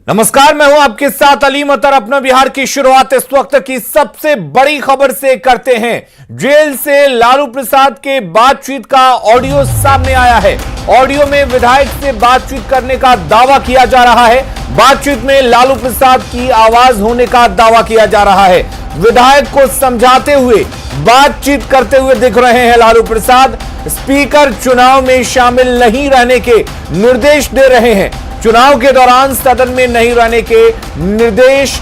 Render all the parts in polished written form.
नमस्कार, मैं हूं आपके साथ अलीम अतर। अपना बिहार की शुरुआत इस वक्त की सबसे बड़ी खबर से करते हैं। जेल से लालू प्रसाद के बातचीत का ऑडियो सामने आया है। ऑडियो में विधायक से बातचीत करने का दावा किया जा रहा है। बातचीत में लालू प्रसाद की आवाज होने का दावा किया जा रहा है। विधायक को समझाते हुए बातचीत करते हुए दिख रहे हैं लालू प्रसाद। स्पीकर चुनाव में शामिल नहीं रहने के निर्देश दे रहे हैं। चुनाव के दौरान सदन में नहीं रहने के निर्देश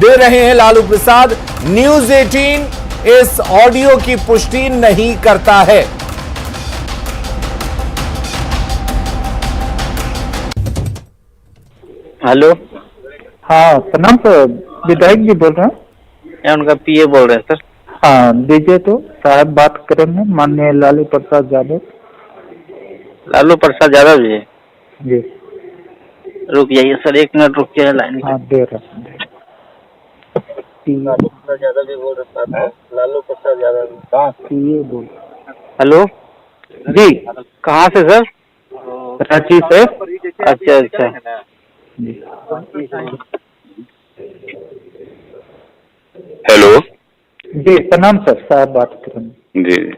दे रहे हैं लालू प्रसाद। न्यूज 18 इस ऑडियो की पुष्टि नहीं करता है। हेलो। हाँ प्रणाम सर, विधायक जी बोल रहे हैं। मैं उनका पीए बोल रहे हैं सर। हाँ दीजिए तो, साहब बात करेंगे, माननीय लालू प्रसाद यादव। लालू प्रसाद यादव जी, जी रुक जाइए सर, 1 मिनट रुक जाइए लाइन पे। हाँ दे रहे हैं। लालू प्रसाद यादव भी बोल रहे हैं। लालू प्रसाद यादव ये बोल। हेलो जी कहाँ से सर? रांची से। अच्छा अच्छा। जी हेलो जी प्रणाम सर, साहब बात करेंगे। जी।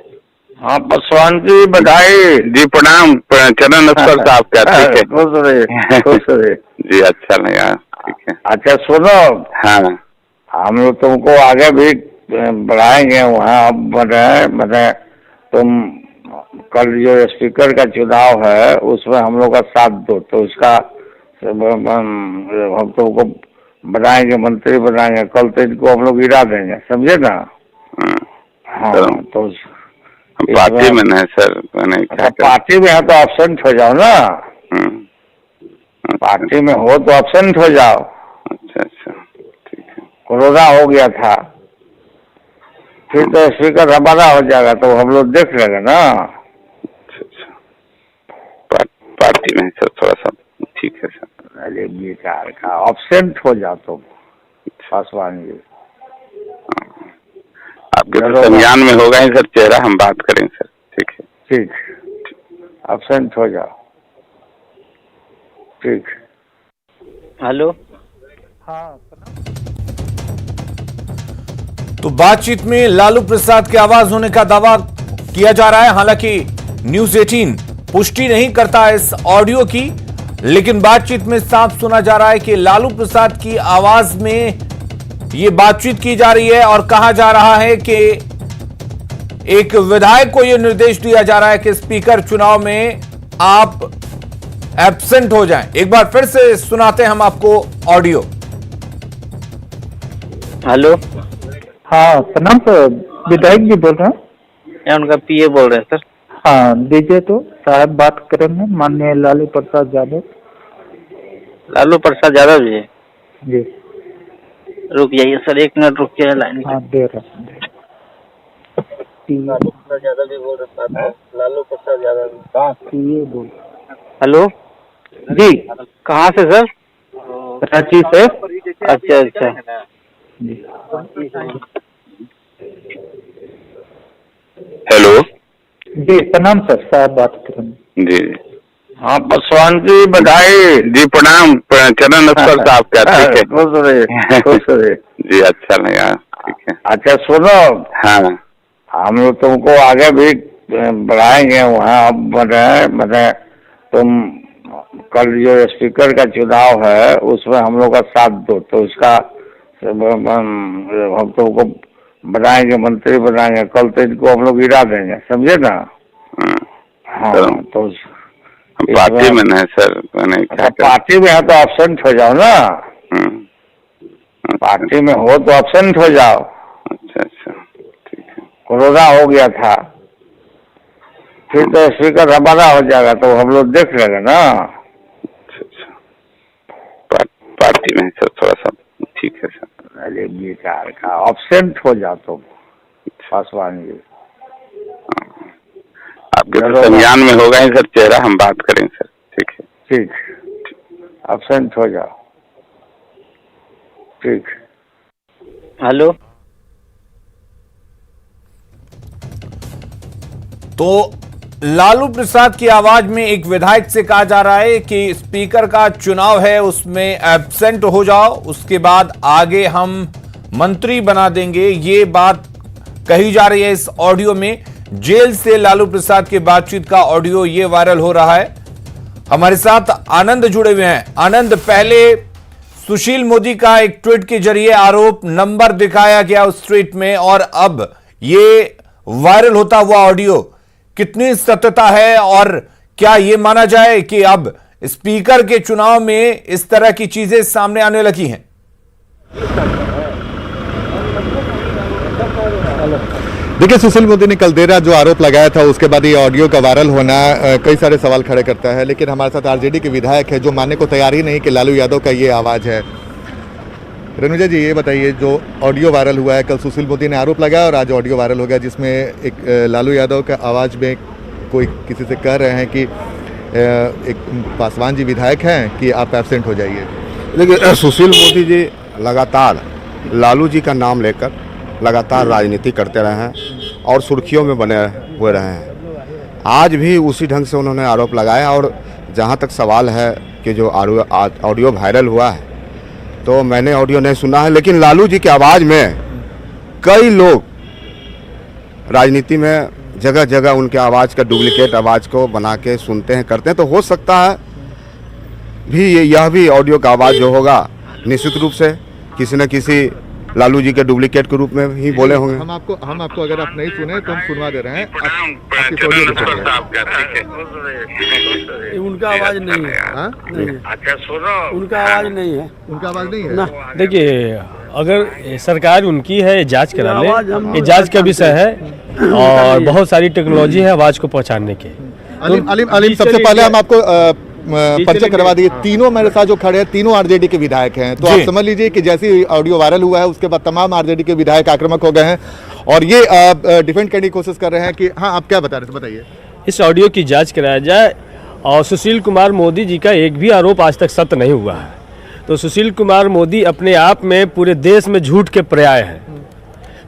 हाँ पासवान जी बधाई जी, प्रणाम चरण अक्सर साहब क्या ठीक है? खुश रहे, खुश रहे। जी अच्छा लगा, ठीक है। अच्छा सुनो, हाँ हम लोग तुमको आगे भी बढ़ाएंगे। वहाँ मैंने तुम कल जो स्पीकर का चुनाव है उसमें हम लोग का साथ दो, तो उसका हम तुमको बनाएंगे, मंत्री बनाएंगे। कल तो इनको हम लोग गिरा देंगे, समझे ना? हाँ तो हम पार्टी में नहीं सर, मैंने क्या कर... पार्टी में है तो एब्सेंट हो जाओ ना। पार्टी में हो तो एब्सेंट हो जाओ। अच्छा अच्छा ठीक है। कोरोना हो गया था, फिर तो स्पीकर हमारा हो जाएगा, तो हम लोग देख लेंगे ना। अच्छा अच्छा, पार्टी में सर थोड़ा सा ठीक है सर। अरे बेकार का, एब्सेंट हो जाओ तुम पासवान जी। आपके तो संज्ञान में होगा ही सर चेहरा, हम बात करेंगे सर, ठीक है। ठीक, एब्सेंट हो जाओ, ठीक। हेलो। हाँ तो बातचीत में लालू प्रसाद की आवाज होने का दावा किया जा रहा है। हालांकि न्यूज 18 पुष्टि नहीं करता इस ऑडियो की, लेकिन बातचीत में साफ सुना जा रहा है कि लालू प्रसाद की आवाज में ये बातचीत की जा रही है और कहा जा रहा है कि एक विधायक को यह निर्देश दिया जा रहा है कि स्पीकर चुनाव में आप एब्सेंट हो जाएं। एक बार फिर से सुनाते हैं हम आपको ऑडियो। हेलो। हाँ प्रणाम सर, विधायक जी बोल रहे हैं। मैं उनका पीए बोल रहे हैं सर। हाँ दीजिए तो, साहब बात करेंगे, माननीय लालू प्रसाद यादव। लालू प्रसाद यादव जी, जी रुक जाइए सर, 1 मिनट रुक जाइए लाइन पे। हाँ दे रहे हैं। लालू प्रसाद यादव भी बोल रहे हैं। लालू प्रसाद यादव ये बोल। हेलो जी कहाँ से सर? रांची से। अच्छा अच्छा। जी हेलो जी प्रणाम सर, साहब बात करेंगे। जी। हाँ पासवान जी बधाई जी, प्रणाम चरण अक्सर साहब क्या ठीक है? खुश रहे, खुश रहे। जी अच्छा लगा, ठीक है। अच्छा सुनो, हाँ हम लोग तुमको आगे भी बढ़ाएंगे। वहाँ मैंने तुम कल जो स्पीकर का चुनाव है उसमें हम लोग का साथ दो, तो उसका हम तुमको बनाएंगे, मंत्री बनाएंगे। कल तो इनको हम लोग गिरा देंगे, समझे ना? हाँ तो हम पार्टी में नहीं सर, मैंने क्या कर... पार्टी में है तो एब्सेंट हो जाओ ना। पार्टी में हो तो एब्सेंट हो जाओ। अच्छा अच्छा ठीक है। कोरोना हो गया था, फिर तो स्पीकर हमारा हो जाएगा, तो हम लोग देख लेंगे ना। अच्छा अच्छा, पार्टी में सर थोड़ा सा ठीक है सर। अरे बेकार का, एब्सेंट हो जाओ तुम पासवान जी। आपके तो संज्ञान में होगा ही सर चेहरा, हम बात करेंगे सर, ठीक है। ठीक, एब्सेंट हो जाओ, ठीक। हेलो। तो लालू प्रसाद की आवाज में एक विधायक से कहा जा रहा है कि स्पीकर का चुनाव है, उसमें एब्सेंट हो जाओ, उसके बाद आगे हम मंत्री बना देंगे। ये बात कही जा रही है इस ऑडियो में। जेल से लालू प्रसाद की बातचीत का ऑडियो ये वायरल हो रहा है। हमारे साथ आनंद जुड़े हुए हैं। आनंद, पहले सुशील मोदी का एक ट्वीट के जरिए आरोप नंबर दिखाया गया उस ट्वीट में, और अब ये वायरल होता हुआ ऑडियो, कितनी सत्यता है और क्या यह माना जाए कि अब स्पीकर के चुनाव में इस तरह की चीजें सामने आने लगी हैं? देखिए, सुशील मोदी ने कल देर रात जो आरोप लगाया था उसके बाद ये ऑडियो का वायरल होना कई सारे सवाल खड़े करता है। लेकिन हमारे साथ आरजेडी के विधायक है जो मानने को तैयार ही नहीं कि लालू यादव का ये आवाज़ है। रेणुजा जी, ये बताइए, जो ऑडियो वायरल हुआ है, कल सुशील मोदी ने आरोप लगाया और आज ऑडियो वायरल हो गया जिसमें एक लालू यादव का आवाज़ में कोई किसी से कह रहे हैं कि एक पासवान जी विधायक हैं कि आप एब्सेंट हो जाइए। लेकिन सुशील मोदी जी लगातार लालू जी का नाम लेकर लगातार राजनीति करते रहे हैं और सुर्खियों में बने हुए रहे हैं। आज भी उसी ढंग से उन्होंने आरोप लगाया। और जहां तक सवाल है कि जो ऑडियो वायरल हुआ है, तो मैंने ऑडियो नहीं सुना है, लेकिन लालू जी की आवाज़ में कई लोग राजनीति में जगह जगह उनके आवाज़ का डुप्लीकेट आवाज़ को बना के सुनते हैं, करते हैं। तो हो सकता है भी यह भी ऑडियो का आवाज़ जो होगा निश्चित रूप से किसी न किसी लालू जी के डुप्लीकेट के रूप में ही बोले होंगे। हम आपको अगर आप नहीं सुने तो हम सुनवा दे रहे हैं। उनका आवाज नहीं है। अच्छा सुनो, उनका आवाज नहीं है। उनका आवाज नहीं है ना, देखिए, अगर सरकार उनकी है, जांच करा ले, ये जांच का विषय है और बहुत सारी टेक्नोलॉजी है आवाज को पहचानने के। अलीम, सबसे पहले हम आपको परिचय करवा दिए। तीनों मेरे साथ जो खड़े हैं, तीनों आरजेडी के विधायक हैं। तो आप समझ लीजिए कि जैसे ऑडियो वायरल हुआ है उसके बाद तमाम आरजेडी के विधायक आक्रामक हो गए हैं और ये डिफेंड करने की कोशिश कर रहे हैं कि हाँ, आप क्या बता रहे थे, बताइए। इस ऑडियो की जांच कराया जाए और सुशील कुमार मोदी जी का एक भी आरोप आज तक सत्य नहीं हुआ है। तो सुशील कुमार मोदी अपने आप में पूरे देश में झूठ के पर्याय हैं।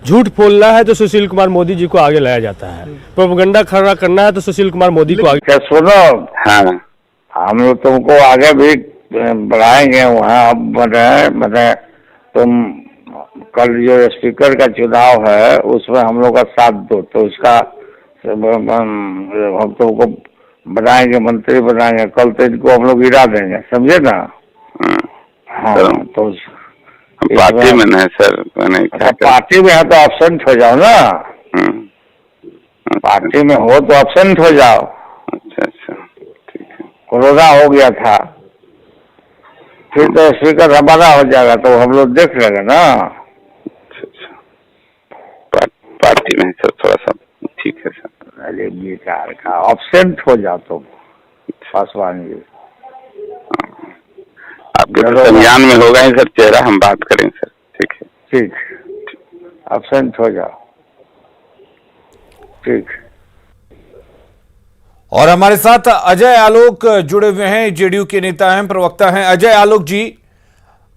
झूठ बोलना है तो सुशील कुमार मोदी जी को आगे लाया जाता है, प्रोपेगेंडा खड़ा करना है तो सुशील कुमार मोदी को आगे। सुनो, हाँ, हम लोग तुमको आगे भी बढ़ाएंगे। वहाँ मतलब तुम कल जो स्पीकर का चुनाव है उसमें हम लोग का साथ दो, तो उसका हम तुमको बनाएंगे, मंत्री बनाएंगे। कल तो इनको हम लोग गिरा देंगे, समझे ना? हाँ, तो पार्टी में नहीं सर, अच्छा, पार्टी में है तो एब्सेंट हो जाओ ना। पार्टी में हो तो एब्सेंट हो जाओ। अच्छा, ठीक है। कोरोना हो गया था, फिर तो स्पीकर हमारा हो जाएगा तो हम लोग देख लेंगे ना। पार्टी में सर थोड़ा सा ठीक है सर। अरे बेकार का, एब्सेंट हो जाओ तुम पासवान जी। आपके तो संज्ञान में होगा ही सर चेहरा, हम बात करें सर। ठीक है, ठीक, एब्सेंट हो जाओ। ठीक। और हमारे साथ अजय आलोक जुड़े हुए हैं, जेडीयू के नेता हैं, प्रवक्ता हैं। अजय आलोक जी,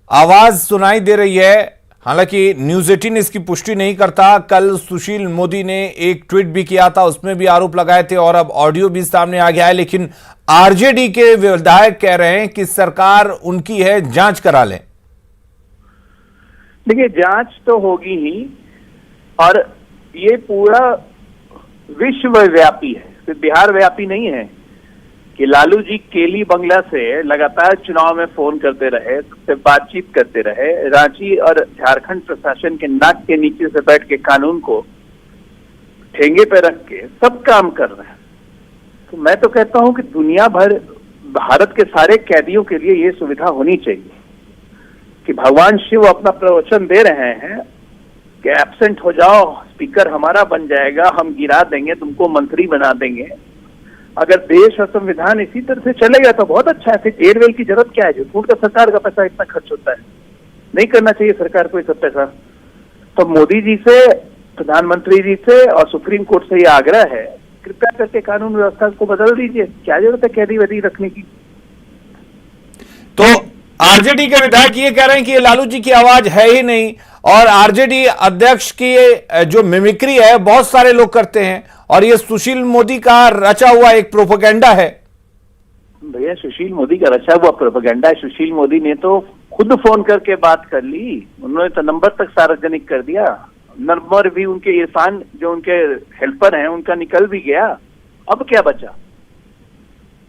आवाज सुनाई दे रही है, हालांकि न्यूज 18 इसकी पुष्टि नहीं करता। कल सुशील मोदी ने एक ट्वीट भी किया था, उसमें भी आरोप लगाए थे और अब ऑडियो भी सामने आ गया है। लेकिन आरजेडी के विधायक कह रहे हैं कि सरकार उनकी है, जांच करा लें। देखिए, जांच तो होगी ही, और ये पूरा विश्वव्यापी है, सिर्फ बिहार व्यापी नहीं है कि लालू जी केली बंगला से लगातार चुनाव में फोन करते रहे, सबसे बातचीत करते रहे, रांची और झारखंड प्रशासन के नाक के नीचे से बैठ के कानून को ठेंगे पे रख के सब काम कर रहे हैं। तो मैं तो कहता हूं कि दुनिया भर भारत के सारे कैदियों के लिए ये सुविधा होनी चाहिए कि भगवान शिव अपना प्रवचन दे रहे हैं कि एब्सेंट हो जाओ, स्पीकर हमारा बन जाएगा, हम गिरा देंगे, तुमको मंत्री बना देंगे। अगर देश और संविधान इसी तरह से चलेगा तो बहुत अच्छा है। फिर एयरवेल की जरूरत क्या है? जो फूड का सरकार का पैसा इतना खर्च होता है, नहीं करना चाहिए सरकार को ये सब पैसा। तो मोदी जी से, प्रधानमंत्री जी से और सुप्रीम कोर्ट से ये आग्रह है, कृपया करके कानून व्यवस्था को बदल दीजिए। क्या जरूरत है कैदी वैदी रखने की? तो आरजेडी के विधायक ये कह रहे हैं कि ये लालू जी की आवाज है ही नहीं। और आरजेडी अध्यक्ष की जो मिमिक्री है बहुत सारे लोग करते हैं और ये सुशील मोदी का रचा हुआ एक प्रोपेगेंडा है। भैया सुशील मोदी का रचा हुआ प्रोपेगेंडा है। सुशील मोदी ने तो खुद फोन करके बात कर ली, उन्होंने तो नंबर तक सार्वजनिक कर दिया, नंबर भी उनके इरफान जो उनके हेल्पर हैं उनका निकल भी गया। अब क्या बचा?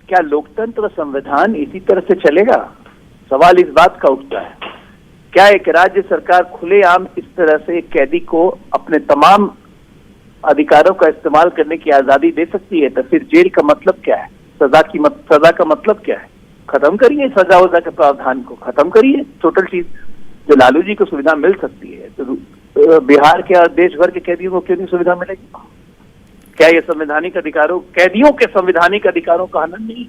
क्या लोकतंत्र संविधान इसी तरह से चलेगा? सवाल इस बात का उठता है। क्या एक राज्य सरकार खुलेआम इस तरह से एक कैदी को अपने तमाम अधिकारों का इस्तेमाल करने की आजादी दे सकती है? तो फिर जेल का मतलब क्या है? सजा का मतलब क्या है? खत्म करिए सजा वजा के प्रावधान को, खत्म करिए टोटल चीज। जो लालू जी को सुविधा मिल सकती है तो बिहार के और देश भर के कैदियों को क्यों नहीं सुविधा मिलेगी? क्या ये संवैधानिक अधिकारों, कैदियों के संवैधानिक अधिकारों का हनन नहीं?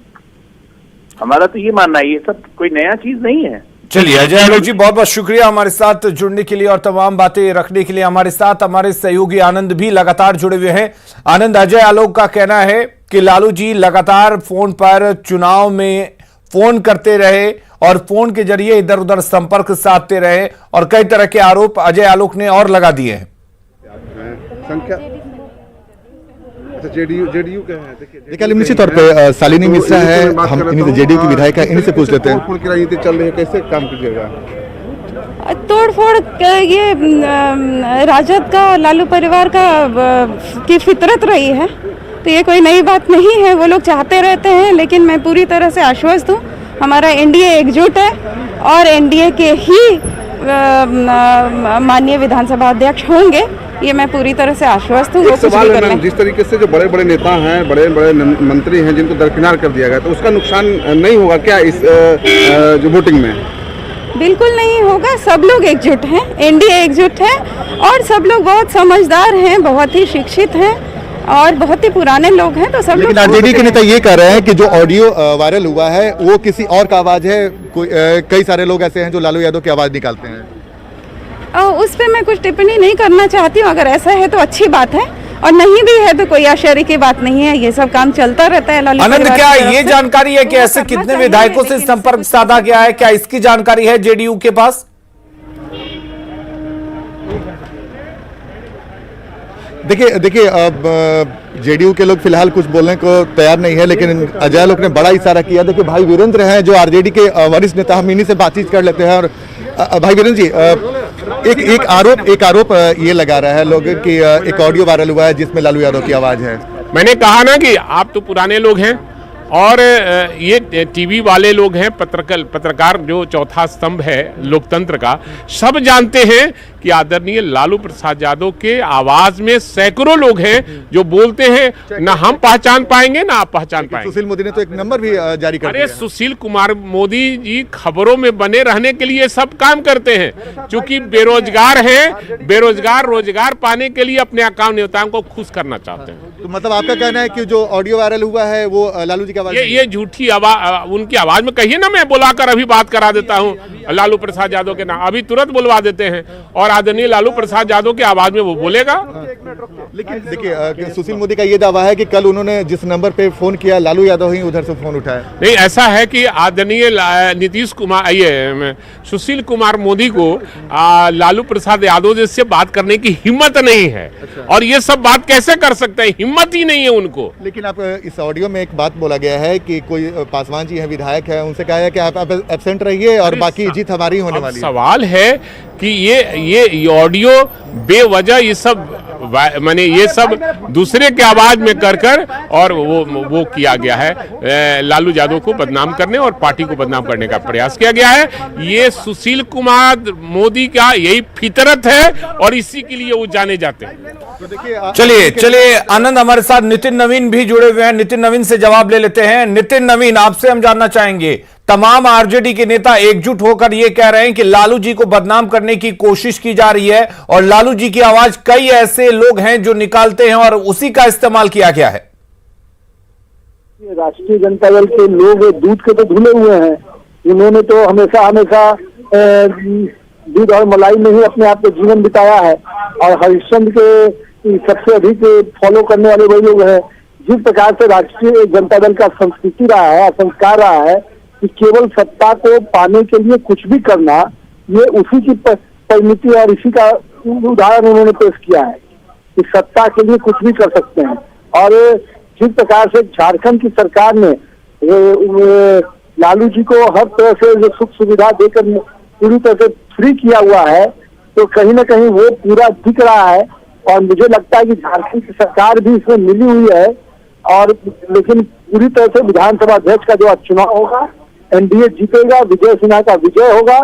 हमारा तो ये मानना है, ये सब कोई नया चीज नहीं है। चलिए अजय आलोक जी बहुत बहुत शुक्रिया हमारे साथ जुड़ने के लिए और तमाम बातें रखने के लिए। हमारे साथ हमारे सहयोगी आनंद भी लगातार जुड़े हुए हैं। आनंद, अजय आलोक का कहना है कि लालू जी लगातार फोन पर चुनाव में फोन करते रहे और फोन के जरिए इधर उधर संपर्क साधते रहे और कई तरह के आरोप अजय आलोक ने और लगा दिए हैं। संख्या जेडीयू का है। देखिए निश्चित तौर पे शालिनी मिश्रा है, हम इन्हीं जेडीयू की विधायक है, इन्हीं से पूछ लेते हैं। की राजनीति चल रही है, कैसे काम कीजिएगा? तोड़फोड़ ये राजद का, लालू परिवार का की फितरत रही है, तो ये कोई नई बात नहीं है। वो लोग चाहते रहते हैं, लेकिन मैं पूरी तरह से आश्वस्त हूँ। हमारा एनडीए एकजुट है और एनडीए के ही माननीय विधानसभा अध्यक्ष होंगे, ये मैं पूरी तरह से आश्वस्त हूँ। सवाल है जिस तरीके से जो बड़े बड़े नेता हैं, बड़े बड़े मंत्री हैं जिनको दरकिनार कर दिया गया, तो उसका नुकसान नहीं होगा क्या इस जो वोटिंग में? बिल्कुल नहीं होगा। सब लोग एकजुट हैं, एनडीए एकजुट है और सब लोग बहुत समझदार हैं, बहुत ही शिक्षित हैं और बहुत ही पुराने लोग हैं। तो सब लेकिन आरजेडी के नेता ये कह रहे हैं कि जो ऑडियो वायरल हुआ है वो किसी और का आवाज है। कई सारे लोग ऐसे हैं जो लालू यादव की आवाज निकालते हैं। उस पर मैं कुछ टिप्पणी नहीं करना चाहती हूँ। अगर ऐसा है तो अच्छी बात है और नहीं भी है तो कोई आश्चर्य की बात नहीं है। ये सब काम चलता रहता है। आनंद, क्या ये जानकारी है कि ऐसे कितने विधायकों से संपर्क साधा गया है? क्या इसकी जानकारी है जेडीयू के पास? देखिए अब जेडीयू के लोग फिलहाल कुछ बोलने को तैयार नहीं है, लेकिन अजय आलोक ने बड़ा इशारा किया। देखिए भाई वीरेंद्र हैं जो आरजेडी के वरिष्ठ नेता, हम इन्हीं से बातचीत कर लेते हैं। और भाई वीरेंद्र जी, एक आरोप ये लगा रहा है लोग कि एक ऑडियो वायरल हुआ है जिसमें लालू यादव की आवाज है। मैंने कहा ना कि आप तो पुराने लोग हैं और ये टीवी वाले लोग हैं, पत्रकार जो चौथा स्तंभ है लोकतंत्र का, सब जानते हैं कि आदरणीय लालू प्रसाद यादव के आवाज में सैकड़ों लोग हैं जो बोलते हैं ना हम पहचान पाएंगे ना आप पहचान पाएंगे। सुशील मोदी ने तो एक नंबर भी जारी कर दिया। अरे सुशील कुमार मोदी जी खबरों में बने रहने के लिए सब काम करते हैं, क्योंकि बेरोजगार हैं, बेरोजगार रोजगार पाने के लिए अपने काम नेताओं को खुश करना चाहते हैं। तो मतलब आपका कहना है कि जो ऑडियो वायरल हुआ है वो लालू जी की आवाज? ये झूठी आवाज, उनकी आवाज में कहिए ना, मैं बुलाकर अभी बात करा देता हूँ लालू प्रसाद यादव के नाम, अभी तुरंत बुलवा देते हैं और आदरणीय लालू प्रसाद यादव की आवाज में वो बोलेगा। लेकिन देखिए सुशील मोदी का ये दावा है कि कल उन्होंने जिस नंबर पे फोन किया लालू यादव ही उधर से फोन उठाया। नहीं, ऐसा है कि आदरणीय नीतीश कुमार, ये सुशील कुमार मोदी को लालू प्रसाद यादव से बात करने की हिम्मत नहीं है। और ये सब बात कैसे कर सकते हैं, हिम्मत ही नहीं है उनको। लेकिन आप इस ऑडियो में एक बात बोला गया है कि कोई पासवान जी हैं, विधायक है, उनसे कहा है कि आप एब्सेंट रहिए और बाकी जीत हमारी होने वाली है। सवाल है कि ये ऑडियो बेवजह ये सब माने ये सब दूसरे के आवाज में कर और वो किया गया है, लालू यादव को बदनाम करने और पार्टी को बदनाम करने का प्रयास किया गया है। ये सुशील कुमार मोदी का यही फितरत है और इसी के लिए वो जाने जाते हैं। तो चलिए आनंद, हमारे साथ नितिन नवीन भी जुड़े हुए हैं। नितिन नवीन से जवाब ले लेते हैं। नितिन नवीन, आपसे हम जानना चाहेंगे, तमाम आरजेडी के नेता एकजुट होकर यह कह रहे हैं कि लालू जी को बदनाम करने की कोशिश की जा रही है और लालू जी की आवाज कई ऐसे लोग हैं जो निकालते हैं और उसी का इस्तेमाल किया गया है। राष्ट्रीय जनता दल के लोग दूध के तो धुले हुए हैं। इन्होंने तो हमेशा दूध और मलाई में ही अपने आप को जीवन बिताया है और हरिश्चंद्र के सबसे अधिक फॉलो करने वाले वही लोग हैं। जिस प्रकार से राष्ट्रीय जनता दल का संस्कृति रहा है, संस्कार रहा है कि केवल सत्ता को पाने के लिए कुछ भी करना, ये उसी की परिमिति और इसी का उदाहरण उन्होंने पेश किया है कि सत्ता के लिए कुछ भी कर सकते हैं। और जिस प्रकार से झारखंड की सरकार ने लालू जी को हर तरह से जो सुख सुविधा देकर पूरी तरह से फ्री किया हुआ है, तो कहीं ना कहीं वो पूरा दिख रहा है। और मुझे लगता है कि झारखंड की सरकार भी इसमें मिली हुई है। और लेकिन पूरी तरह से विधानसभा अध्यक्ष का जो चुनाव होगा, एनडीए जीतेगा, विजय सिन्हा का विजय होगा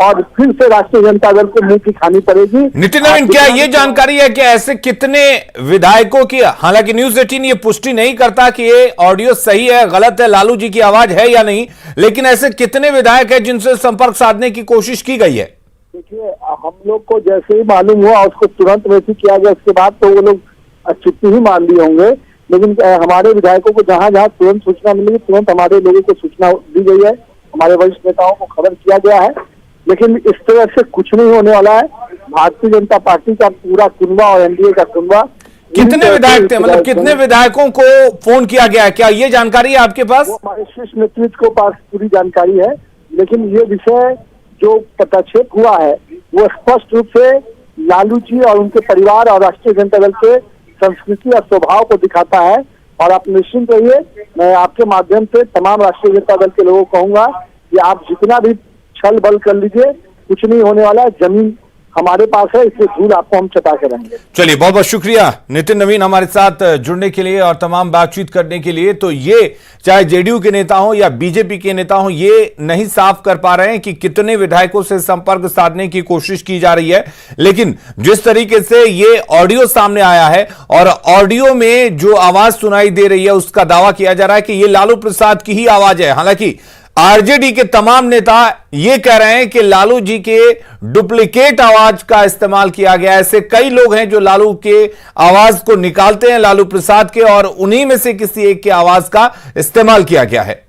और फिर से राष्ट्रीय जनता दल को मुंह की खानी पड़ेगी। नितिन नवीन, क्या ये जानकारी है कि ऐसे कितने विधायकों की, हालांकि न्यूज 18 ये पुष्टि नहीं करता कि ये ऑडियो सही है गलत है, लालू जी की आवाज है या नहीं, लेकिन ऐसे कितने विधायक हैं जिनसे संपर्क साधने की कोशिश की गई है? देखिए, हम लोग को जैसे ही मालूम हुआ उसको तुरंत वैसे किया गया, उसके बाद तो वो लोग छुट्टी ही मान लिए होंगे। लेकिन हमारे विधायकों को जहां जहां तुरंत सूचना मिलेगी, तुरंत हमारे लोगों को सूचना दी गई है, हमारे वरिष्ठ नेताओं को खबर किया गया है। लेकिन इस तरह से कुछ नहीं होने वाला है। भारतीय जनता पार्टी का पूरा कुनबा और एनडीए का कुनबा। कितने विधायक थे, मतलब कितने विधायकों को फोन किया गया है, क्या ये जानकारी है आपके पास? हमारे शीर्ष नेतृत्व को पास पूरी जानकारी है, लेकिन ये विषय जो पटाक्षेप हुआ है वो स्पष्ट रूप से लालू जी और उनके परिवार और राष्ट्रीय जनता दल के संस्कृति और स्वभाव को दिखाता है। और आप निश्चिंत रहिए, मैं आपके माध्यम से तमाम राष्ट्रीय जनता दल के लोगों को कहूंगा कि आप जितना भी छल बल कर लीजिए, कुछ नहीं होने वाला है। जमीन हमारे पास है, इसलिए धूल आपको हम चटा के रहेंगे। चलिए, बहुत बहुत शुक्रिया नितिन नवीन हमारे साथ जुड़ने के लिए और तमाम बातचीत करने के लिए। तो ये चाहे जेडीयू के नेता हो या बीजेपी के नेता हो, ये नहीं साफ कर पा रहे हैं कि कितने विधायकों से संपर्क साधने की कोशिश की जा रही है, लेकिन जिस तरीके से ये ऑडियो सामने आया है और ऑडियो में जो आवाज सुनाई दे रही है उसका दावा किया जा रहा है कि ये लालू प्रसाद की ही आवाज है। हालांकि आरजेडी के तमाम नेता ये कह रहे हैं कि लालू जी के डुप्लीकेट आवाज का इस्तेमाल किया गया है। ऐसे कई लोग हैं जो लालू के आवाज को निकालते हैं, लालू प्रसाद के, और उन्हीं में से किसी एक के आवाज का इस्तेमाल किया गया है।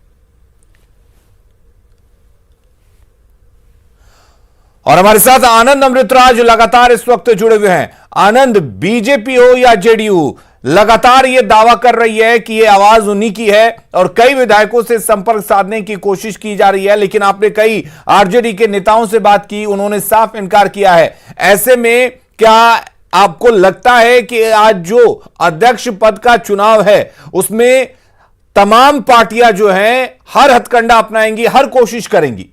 और हमारे साथ आनंद अमृतराज लगातार इस वक्त जुड़े हुए हैं। आनंद, बीजेपी हो या जेडीयू, लगातार यह दावा कर रही है कि यह आवाज उन्हीं की है और कई विधायकों से संपर्क साधने की कोशिश की जा रही है, लेकिन आपने कई आरजेडी के नेताओं से बात की, उन्होंने साफ इनकार किया है। ऐसे में क्या आपको लगता है कि आज जो अध्यक्ष पद का चुनाव है उसमें तमाम पार्टियां जो हैं हर हथकंडा अपनाएंगी, हर कोशिश करेंगी?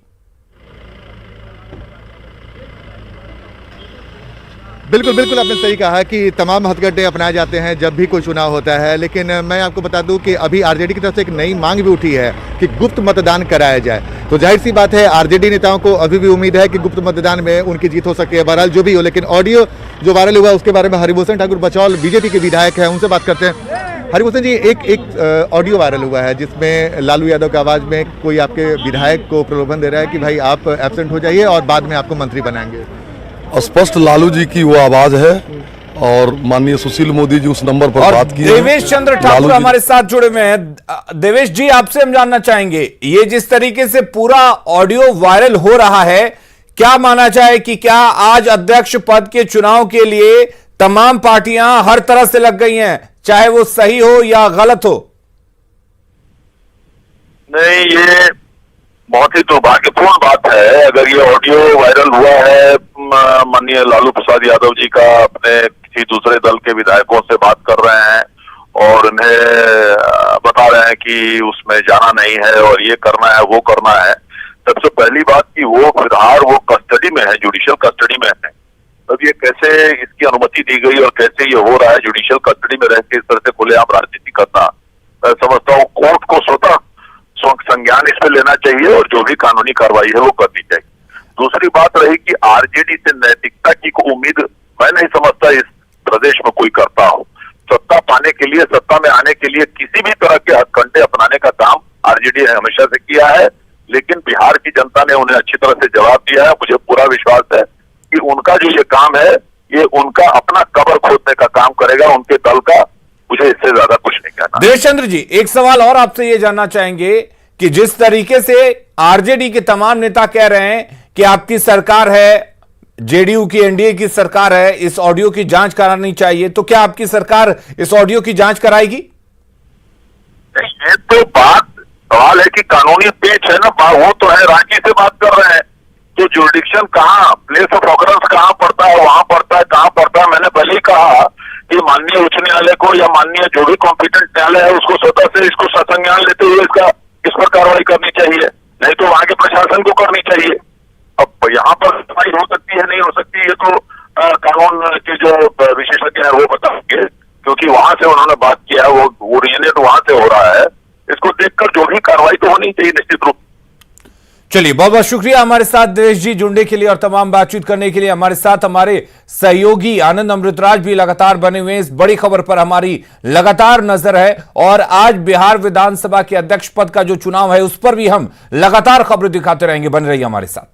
बिल्कुल बिल्कुल, आपने सही कहा कि तमाम हथकंडे अपनाए जाते हैं जब भी कोई चुनाव होता है। लेकिन मैं आपको बता दूं कि अभी आरजेडी की तरफ से एक नई मांग भी उठी है कि गुप्त मतदान कराया जाए। तो जाहिर सी बात है, आरजेडी नेताओं को अभी भी उम्मीद है कि गुप्त मतदान में उनकी जीत हो सकती है। बहरहाल जो भी हो, लेकिन ऑडियो जो वायरल हुआ उसके बारे में हरिभूषण ठाकुर बचौल बीजेपी के विधायक हैं, उनसे बात करते हैं। हरिभूषण जी, एक ऑडियो वायरल हुआ है जिसमें लालू यादव की आवाज़ में कोई आपके विधायक को प्रलोभन दे रहा है कि भाई आप एब्सेंट हो जाइए और बाद में आपको मंत्री बनाएंगे। स्पष्ट लालू जी की वो आवाज है और माननीय सुशील मोदी जी उस नंबर पर बात की। देवेश चंद्र ठाकुर हमारे साथ जुड़े हुए हैं। देवेश जी, आपसे हम जानना चाहेंगे, ये जिस तरीके से पूरा ऑडियो वायरल हो रहा है, क्या माना जाए कि क्या आज अध्यक्ष पद के चुनाव के लिए तमाम पार्टियां हर तरह से लग गई हैं, चाहे वो सही हो या गलत हो? नहीं, ये बहुत ही दुर्भाग्यपूर्ण बात है। अगर ये ऑडियो वायरल हुआ है, माननीय लालू प्रसाद यादव जी का अपने किसी दूसरे दल के विधायकों से बात कर रहे हैं और उन्हें बता रहे हैं कि उसमें जाना नहीं है और ये करना है वो करना है। सबसे पहली बात कि वो फिलहाल वो कस्टडी में है, जुडिशियल कस्टडी में है। अब ये कैसे इसकी अनुमति दी गई और कैसे ये हो रहा है जुडिशियल कस्टडी में रह के इस तरह से खुलेआम राजनीति करना? मैं समझता हूँ कोर्ट को स्वतः संज्ञान इसमें लेना चाहिए और जो भी कानूनी कार्रवाई है वो करनी चाहिए। दूसरी बात रही कि आरजेडी से नैतिकता की कोई उम्मीद मैं नहीं समझता इस प्रदेश में कोई करता हो। सत्ता पाने के लिए, सत्ता में आने के लिए किसी भी तरह के हथकंडे अपनाने का काम आरजेडी ने हमेशा से किया है, लेकिन बिहार की जनता ने उन्हें अच्छी तरह से जवाब दिया है। मुझे पूरा विश्वास है कि उनका जो ये काम है, ये उनका अपना कब्र खोदने का काम करेगा, उनके दल का। मुझे इससे ज्यादा कुछ नहीं कहना। देवेश चंद्र जी, एक सवाल और आपसे ये जानना चाहेंगे कि जिस तरीके से आरजेडी के तमाम नेता कह रहे हैं कि आपकी सरकार है, जेडीयू की एनडीए की सरकार है, इस ऑडियो की जांच करानी चाहिए, तो क्या आपकी सरकार इस ऑडियो की जांच कराएगी? ये तो बात सवाल है कि कानूनी पेच है ना, वो तो है रांची से बात कर रहे हैं। तो जुरिडिक्शन कहाँ, प्लेस ऑफ ऑकरेंस कहाँ पड़ता है, वहां पड़ता है, कहाँ पड़ता है। मैंने पहले ही कहा कि माननीय उच्च न्यायालय को या माननीय जो भी कॉम्पिटेंट न्यायालय है उसको स्वतः से इसको संज्ञान लेते हुए इस पर कार्रवाई करनी चाहिए, नहीं तो वहां के प्रशासन को करनी चाहिए। अब यहाँ पर कार्रवाई हो सकती है नहीं हो सकती, ये तो कानून के जो विशेषज्ञ है वो बताएंगे, क्योंकि वहां से उन्होंने बात किया, वो ओरिजिनेट वहां से हो रहा है। इसको देखकर जो भी कार्रवाई तो होनी चाहिए निश्चित रूप। चलिए, बहुत बहुत शुक्रिया हमारे साथ दिनेश जी जुड़ने के लिए और तमाम बातचीत करने के लिए। हमारे साथ हमारे सहयोगी आनंद अमृतराज भी लगातार बने हुए हैं। इस बड़ी खबर पर हमारी लगातार नजर है और आज बिहार विधानसभा के अध्यक्ष पद का जो चुनाव है उस पर भी हम लगातार खबरें दिखाते रहेंगे। बन रही हमारे साथ।